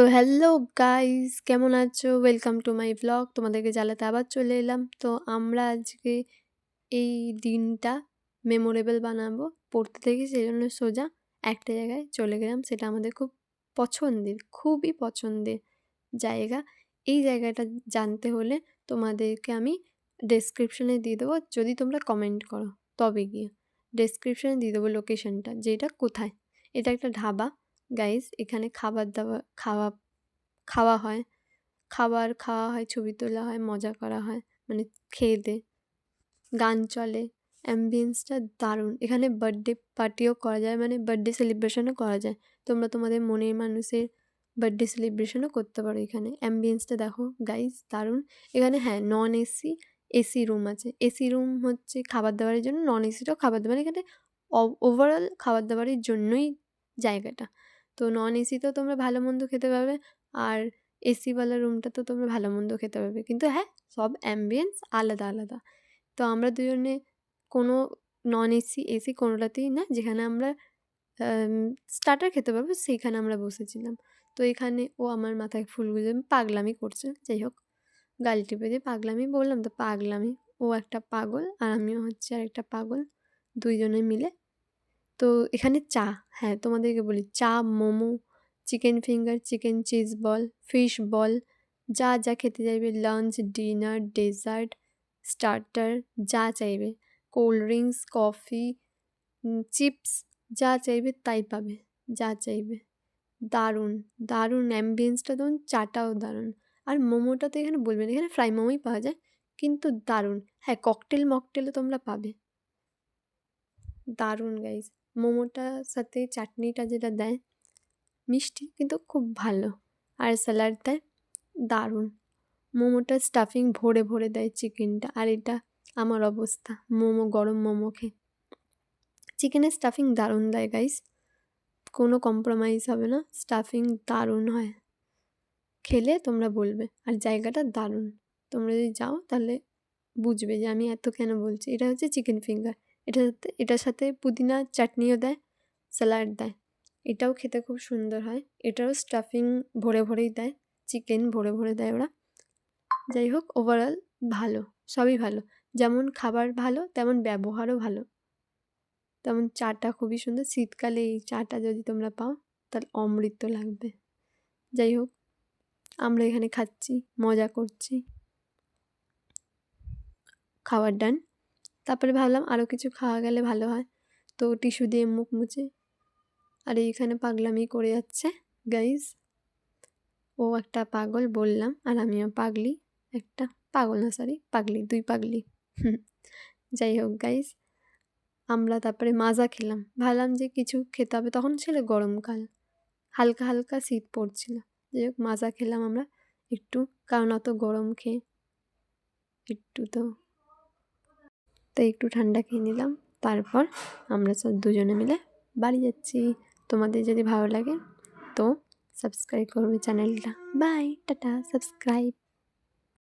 তো hello guys, কেমন আছো? Welcome to my blog. তোমাদেরকে জ্বালাতে আবার চলে এলাম। তো আমরা আজকে এই দিনটা মেমোরেবল বানাবো পড়তে থেকে, সেই জন্য সোজা একটা জায়গায় চলে গেলাম। সেটা আমাদের খুব পছন্দের, খুবই পছন্দের জায়গা। এই জায়গাটা জানতে হলে তোমাদেরকে আমি ডেসক্রিপশনে দিয়ে দেবো, যদি তোমরা কমেন্ট করো তবে গিয়ে। ডেসক্রিপশনে দিয়ে দেবো লোকেশনটা, যে এটা কোথায়। এটা একটা ধাবা গাইস। এখানে খাবার দাবার খাওয়া হয়, খাওয়া হয়, ছবি তোলা হয়, মজা করা হয়, মানে খেয়ে দেয়ে গান চলে। অ্যাম্বিয়েন্সটা দারুণ। এখানে বার্থডে পার্টিও করা যায়, মানে বার্থডে সেলিব্রেশনও করা যায়। তোমরা তোমাদের মনের মানুষের বার্থডে সেলিব্রেশনও করতে পারো এখানে। অ্যাম্বিয়েন্সটা দেখো গাইজ, দারুণ। এখানে হ্যাঁ, নন এসি, এসি রুম আছে। এসি রুম হচ্ছে খাবার দাবারের জন্য, নন এসিটাও খাবার দাবার। এখানে ওভারঅল খাবার দাবারের জন্যই জায়গাটা। তো নন এসিতেও তোমরা ভালো মন্দ খেতে পারবে, আর এসিওয়ালা রুমটাতেও তোমরা ভালো মন্দ খেতে পারবে। কিন্তু হ্যাঁ, সব অ্যাম্বিয়েন্স আলাদা আলাদা। তো আমরা দুজনে কোনো নন এসি, এসি কোনোটাতেই না, যেখানে আমরা স্টার্টার খেতে পারবো সেইখানে আমরা বসেছিলাম। তো এখানে ও আমার মাথায় ফুল গুঁজে পাগলামি করছে। যাই হোক, গাল টিপে দিয়ে পাগলামি, বললাম তো পাগলামি। ও একটা পাগল আর আমিও হচ্ছে আর একটা পাগল, দুইজনে মিলে। তো এখানে চা, হ্যাঁ তোমাদেরকে বলি, চা, momo, chicken finger, chicken cheese ball, fish ball, যা যা খেতে চাইবে, লাঞ্চ, ডিনার, ডেজার্ট, স্টার্টার, যা চাইবে, কোল্ড ড্রিঙ্কস, কফি, চিপস, যা চাইবে তাই পাবে, যা চাইবে। দারুণ দারুণ অ্যাম্বিয়েন্সটা, ধরুন চাটাও দারুণ। আর মোমোটা তো এখানে বলবেন, এখানে ফ্রাই মোমোই পাওয়া যায়, কিন্তু দারুণ। হ্যাঁ, ককটেল মকটেলও তোমরা পাবে। দারুণ গাইজ। মোমোটার সাথে চাটনিটা যেটা দেয়, মিষ্টি কিন্তু খুব ভালো, আর স্যালাড দেয়, দারুণ। মোমোটা স্টাফিং ভরে ভরে দেয় চিকেনটা, আর এটা আমার অবস্থা মোমো, গরম মোমো খেয়ে। চিকেনের স্টাফিং দারুণ দেয় গাইজ, কোনো কম্প্রোমাইজ হবে না, স্টাফিং দারুণ হয়। খেলে তোমরা বলবে, আর জায়গাটা দারুণ। তোমরা যদি যাও তাহলে বুঝবে যে আমি এত কেন বলছি। এটা হচ্ছে চিকেন ফিঙ্গার, এটার সাথে পুদিনা চাটনিও দেয়, স্যালাড দেয়। এটাও খেতে খুব সুন্দর হয়। এটারও স্টাফিং ভরে ভরেই দেয়, চিকেন ভরে ভরে দেয় ওরা। যাই হোক, ওভারঅল ভালো, সবই ভালো। যেমন খাবার ভালো, তেমন ব্যবহারও ভালো, তেমন চাটা খুবই সুন্দর। শীতকালে এই চাটা যদি তোমরা পাও তাহলে অমৃত লাগবে। যাই হোক, আমরা এখানে খাচ্ছি, মজা করছি, খাবার ডান। তারপরে ভাবলাম আরও কিছু খাওয়া গেলে ভালো হয়, তো টিস্যু দিয়ে মুখ মুছে। আর এইখানে পাগলামি করে যাচ্ছে গাইজ। ও একটা পাগল বললাম, আর আমিও পাগলি একটা, পাগল না সরি, পাগলি, দুই পাগলি। যাই হোক গাইজ, আমরা তারপরে মাজা খেলাম। ভাবলাম যে কিছু খেতে হবে, তখন ছিল গরমকাল, হালকা হালকা শীত পড়ছিল। যাই হোক, মাজা খেলাম আমরা একটু, কারণ অত গরম খেয়ে একটু তো একটু ঠান্ডা খেয়ে নিলাম। তারপর আমরা সব দুজনে মিলে বাড়ি যাচ্ছি। তোমাদের যদি ভালো লাগে তো সাবস্ক্রাইব করবে চ্যানেলটা। বাই, টাটা, সাবস্ক্রাইব।